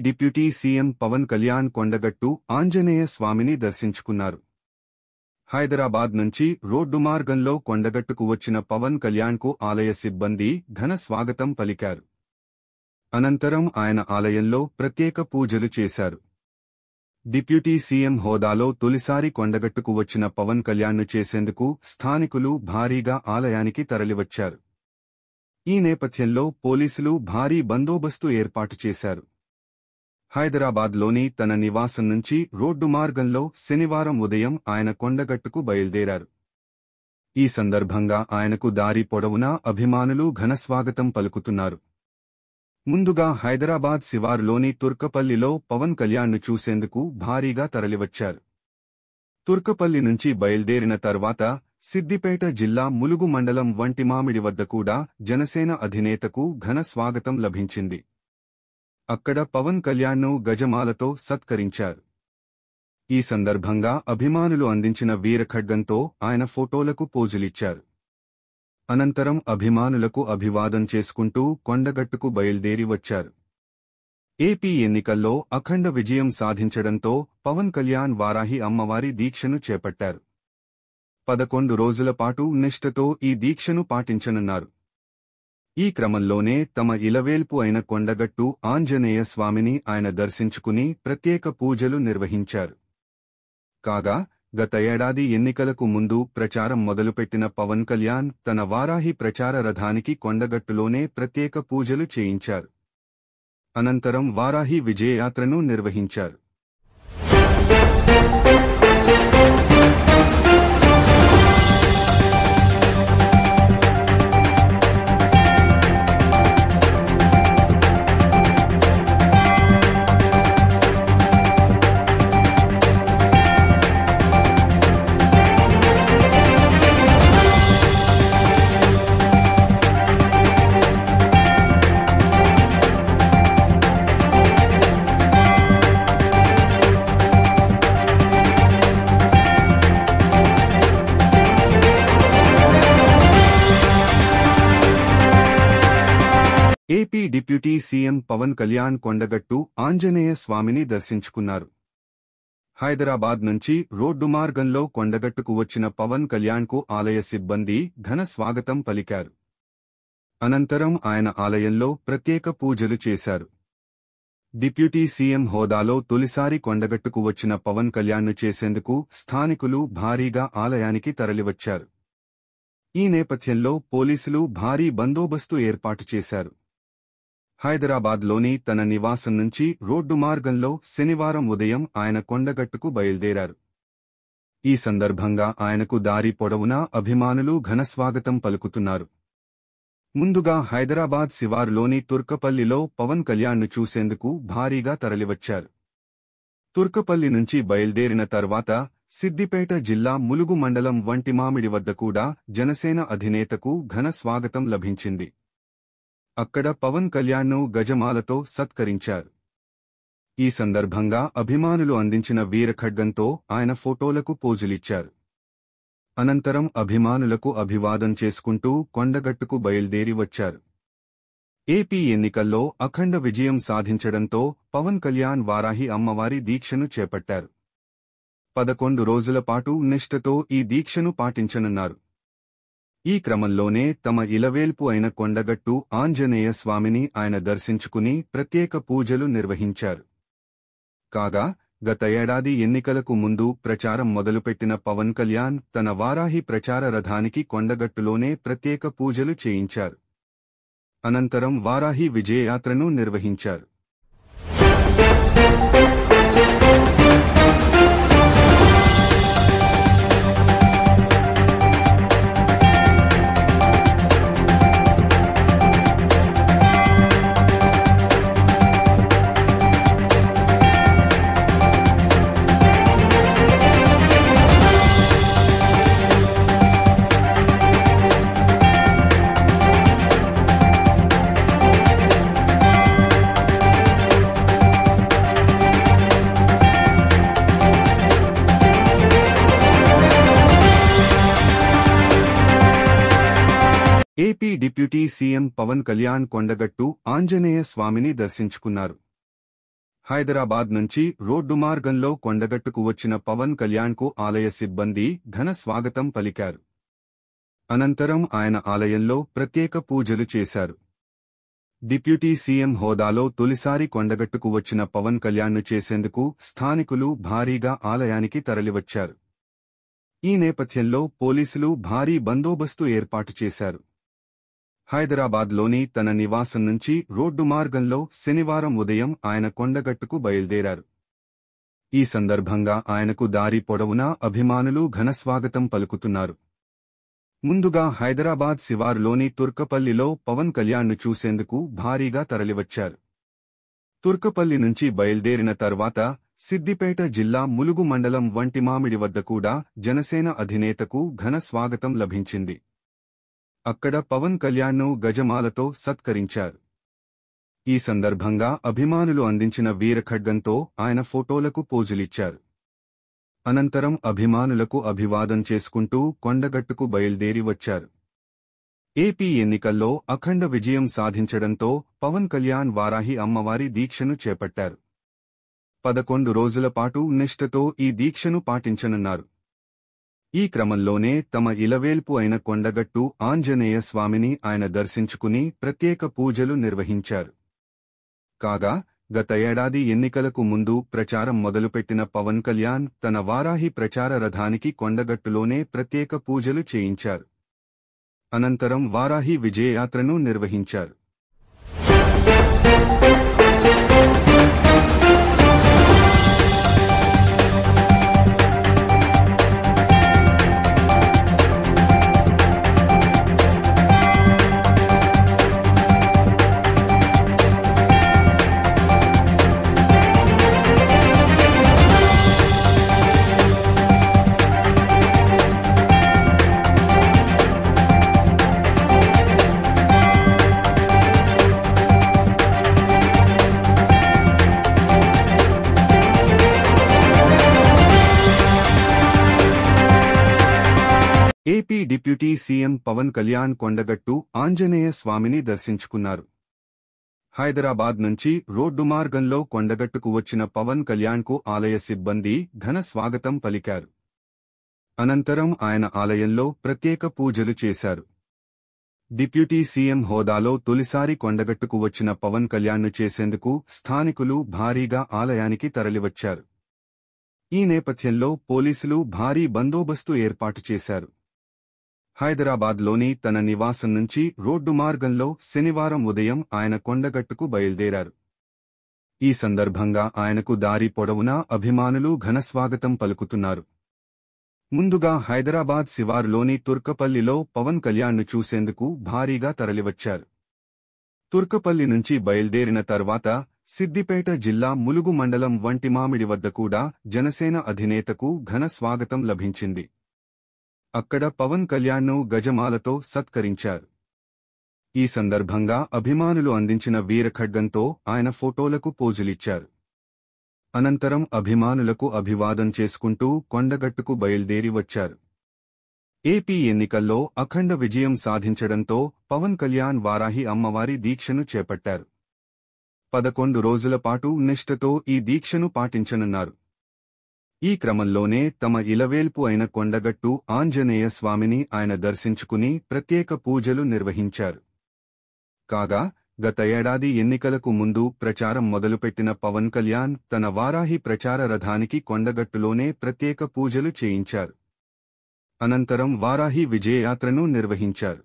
Deputy CM Pawan Kalyan Kondagattu Anjaneya స్వామిని దర్శించుకున్నారు. హైదరాబాద్ నుంచి రోడ్డు మార్గంలో కొండగట్టుకు వచ్చిన పవన్ కళ్యాణ్కు ఆలయ సిబ్బంది ఘన స్వాగతం పలికారు. అనంతరం ఆయన ఆలయంలో ప్రత్యేక పూజలు చేశారు. డిప్యూటీ సీఎం హోదాలో తొలిసారి కొండగట్టుకు వచ్చిన పవన్ కళ్యాణ్ను చేసేందుకు స్థానికులు భారీగా ఆలయానికి తరలివచ్చారు. ఈ నేపథ్యంలో పోలీసులు భారీ బందోబస్తు ఏర్పాటు చేశారు. హైదరాబాద్లోని తన నివాసం నుంచి రోడ్డు మార్గంలో శనివారం ఉదయం ఆయన కొండగట్టుకు బయల్దేరారు. ఈ సందర్భంగా ఆయనకు దారి పొడవునా అభిమానులు ఘనస్వాగతం పలుకుతున్నారు. ముందుగా హైదరాబాద్ శివారులోని తుర్కపల్లిలో పవన్ కళ్యాణ్ను చూసేందుకు భారీగా తరలివచ్చారు. తుర్కపల్లి నుంచి బయల్దేరిన తర్వాత సిద్దిపేట జిల్లా ములుగు మండలం వంటిమామిడి వద్ద కూడా జనసేన అధినేతకు ఘన స్వాగతం లభించింది. అక్కడ పవన్ కళ్యాణ్ను గజమాలతో సత్కరించారు. ఈ సందర్భంగా అభిమానులు అందించిన వీరఖడ్గంతో ఆయన ఫోటోలకు పోజులిచ్చారు. అనంతరం అభిమానులకు అభివాదం చేసుకుంటూ కొండగట్టుకు బయల్దేరి వచ్చారు. ఏపీ ఎన్నికల్లో అఖండ విజయం సాధించడంతో పవన్ కళ్యాణ్ వారాహి అమ్మవారి దీక్షను చేపట్టారు. 11 రోజుల పాటు నిష్ఠతో ఈ దీక్షను పాటించనున్నారు. ఈ క్రమంలోనే తమ ఇలవేల్పు అయిన కొండగట్టు ఆంజనేయ స్వామిని ఆయన దర్శించుకుని ప్రత్యేక పూజలు నిర్వహించారు. కాగా గత ఏడాది ఎన్నికలకు ముందు ప్రచారం మొదలుపెట్టిన పవన్ కళ్యాణ్ తన వారాహి ప్రచార రథానికి కొండగట్టులోనే ప్రత్యేక పూజలు చేయించారు. అనంతరం వారాహి విజయయాత్రను నిర్వహించారు. AP deputy CM Pawan Kalyan Kondagattu Anjaneya స్వామిని దర్శించుకున్నారు. హైదరాబాద్ నుంచి రోడ్డు మార్గంలో కొండగట్టుకు వచ్చిన పవన్ కళ్యాణ్కు ఆలయ సిబ్బంది ఘన స్వాగతం పలికారు. అనంతరం ఆయన ఆలయంలో ప్రత్యేక పూజలు చేశారు. డిప్యూటీ సీఎం హోదాలో తొలిసారి కొండగట్టుకు వచ్చిన పవన్ కళ్యాణ్ను చేసేందుకు స్థానికులు భారీగా ఆలయానికి తరలివచ్చారు. ఈ నేపథ్యంలో పోలీసులు భారీ బందోబస్తు ఏర్పాటు చేశారు. హైదరాబాద్లోని తన నివాసం నుంచి రోడ్డు మార్గంలో శనివారం ఉదయం ఆయన కొండగట్టుకు బయల్దేరారు. ఈ సందర్భంగా ఆయనకు దారి పొడవునా అభిమానులు ఘనస్వాగతం పలుకుతున్నారు. ముందుగా హైదరాబాద్ శివారులోని తుర్కపల్లిలో పవన్ కళ్యాణ్ను చూసేందుకు భారీగా తరలివచ్చారు. తుర్కపల్లి నుంచి బయల్దేరిన తర్వాత సిద్దిపేట జిల్లా ములుగు మండలం వంటిమామిడి వద్ద కూడా జనసేన అధినేతకు ఘన స్వాగతం లభించింది. అక్కడ పవన్ కళ్యాణ్ను గజమాలతో సత్కరించారు. ఈ సందర్భంగా అభిమానులు అందించిన వీరఖడ్గంతో ఆయన ఫోటోలకు పోజులిచ్చారు. అనంతరం అభిమానులకు అభివాదం చేసుకుంటూ కొండగట్టుకు బయల్దేరి వచ్చారు. ఏపీ ఎన్నికల్లో అఖండ విజయం సాధించడంతో పవన్ కళ్యాణ్ వారాహి అమ్మవారి దీక్షను చేపట్టారు. 11 రోజుల పాటు నిష్ఠతో ఈ దీక్షను పాటించనున్నారు. ఈ క్రమంలోనే తమ ఇలవేల్పు అయిన కొండగట్టు ఆంజనేయ స్వామిని ఆయన దర్శించుకుని ప్రత్యేక పూజలు నిర్వహించారు. కాగా గత ఏడాది ఎన్నికలకు ముందు ప్రచారం మొదలుపెట్టిన పవన్ కళ్యాణ్ తన వారాహి ప్రచార రథానికి కొండగట్టులోనే ప్రత్యేక పూజలు చేయించారు. అనంతరం వారాహి విజయయాత్రను నిర్వహించారు. AP deputy CM Pawan Kalyan Kondagattu Anjaneya స్వామిని దర్శించుకున్నారు. హైదరాబాద్ నుంచి రోడ్డు మార్గంలో కొండగట్టుకు వచ్చిన పవన్ కళ్యాణ్కు ఆలయ సిబ్బంది ఘన స్వాగతం పలికారు. అనంతరం ఆయన ఆలయంలో ప్రత్యేక పూజలు చేశారు. డిప్యూటీ సీఎం హోదాలో తొలిసారి కొండగట్టుకు వచ్చిన పవన్ కళ్యాణ్ను చేసేందుకు స్థానికులు భారీగా ఆలయానికి తరలివచ్చారు. ఈ నేపథ్యంలో పోలీసులు భారీ బందోబస్తు ఏర్పాటు చేశారు. హైదరాబాద్లోని తన నివాసం నుంచి రోడ్డు మార్గంలో శనివారం ఉదయం ఆయన కొండగట్టుకు బయల్దేరారు. ఈ సందర్భంగా ఆయనకు దారి పొడవునా అభిమానులు ఘనస్వాగతం పలుకుతున్నారు. ముందుగా హైదరాబాద్ శివారులోని తుర్కపల్లిలో పవన్ కళ్యాణ్ను చూసేందుకు భారీగా తరలివచ్చారు. తుర్కపల్లి నుంచి బయల్దేరిన తర్వాత సిద్దిపేట జిల్లా ములుగు మండలం వంటిమామిడి వద్ద కూడా జనసేన అధినేతకు ఘన స్వాగతం లభించింది. అక్కడ పవన్ కళ్యాణ్ను గజమాలతో సత్కరించారు. ఈ సందర్భంగా అభిమానులు అందించిన వీరఖడ్గంతో ఆయన ఫోటోలకు పోజులిచ్చారు. అనంతరం అభిమానులకు అభివాదం చేసుకుంటూ కొండగట్టుకు బయల్దేరి వచ్చారు. ఏపీ ఎన్నికల్లో అఖండ విజయం సాధించడంతో పవన్ కళ్యాణ్ వారాహి అమ్మవారి దీక్షను చేపట్టారు. 11 రోజుల పాటు నిష్ఠతో ఈ దీక్షను పాటించనున్నారు. ఈ క్రమంలోనే తమ ఇలవేల్పు అయిన కొండగట్టు ఆంజనేయ స్వామిని ఆయన దర్శించుకుని ప్రత్యేక పూజలు నిర్వహించారు. కాగా గత ఏడాది ఎన్నికలకు ముందు ప్రచారం మొదలుపెట్టిన పవన్ కళ్యాణ్ తన వారాహి ప్రచార రథానికి కొండగట్టులోనే ప్రత్యేక పూజలు చేయించారు. అనంతరం వారాహి విజయయాత్రను నిర్వహించారు. AP deputy CM Pawan Kalyan Kondagattu Anjaneya స్వామిని దర్శించుకున్నారు. హైదరాబాద్ నుంచి రోడ్డు మార్గంలో కొండగట్టుకు వచ్చిన పవన్ కళ్యాణ్కు ఆలయ సిబ్బంది ఘన స్వాగతం పలికారు. అనంతరం ఆయన ఆలయంలో ప్రత్యేక పూజలు చేశారు. డిప్యూటీ సీఎం హోదాలో తొలిసారి కొండగట్టుకు వచ్చిన పవన్ కళ్యాణ్ను చేసేందుకు స్థానికులు భారీగా ఆలయానికి తరలివచ్చారు. ఈ నేపథ్యంలో పోలీసులు భారీ బందోబస్తు ఏర్పాటు చేశారు. హైదరాబాద్లోని తన నివాసం నుంచి రోడ్డు మార్గంలో శనివారం ఉదయం ఆయన కొండగట్టుకు బయల్దేరారు. ఈ సందర్భంగా ఆయనకు దారి పొడవునా అభిమానులు ఘనస్వాగతం పలుకుతున్నారు. ముందుగా హైదరాబాద్ శివారులోని తుర్కపల్లిలో పవన్ కళ్యాణ్ను చూసేందుకు భారీగా తరలివచ్చారు. తుర్కపల్లి నుంచి బయల్దేరిన తర్వాత సిద్దిపేట జిల్లా ములుగు మండలం వంటిమామిడి వద్ద కూడా జనసేన అధినేతకు ఘన స్వాగతం లభించింది. అక్కడ పవన్ కళ్యాణ్ను గజమాలతో సత్కరించారు. ఈ సందర్భంగా అభిమానులు అందించిన వీరఖడ్గంతో ఆయన ఫోటోలకు పోజులిచ్చారు. అనంతరం అభిమానులకు అభివాదం చేసుకుంటూ కొండగట్టుకు బయల్దేరి వచ్చారు. ఏపీ ఎన్నికల్లో అఖండ విజయం సాధించడంతో పవన్ కళ్యాణ్ వారాహి అమ్మవారి దీక్షను చేపట్టారు. 11 రోజుల పాటు నిష్ఠతో ఈ దీక్షను పాటించనున్నారు. ఈ క్రమంలోనే తమ ఇలవేల్పు అయిన కొండగట్టు ఆంజనేయ స్వామిని ఆయన దర్శించుకుని ప్రత్యేక పూజలు నిర్వహించారు. కాగా గత ఏడాది ఎన్నికలకు ముందు ప్రచారం మొదలుపెట్టిన పవన్ కళ్యాణ్ తన వారాహి ప్రచార రథానికి కొండగట్టులోనే ప్రత్యేక పూజలు చేయించారు. అనంతరం వారాహి విజయయాత్రను నిర్వహించారు.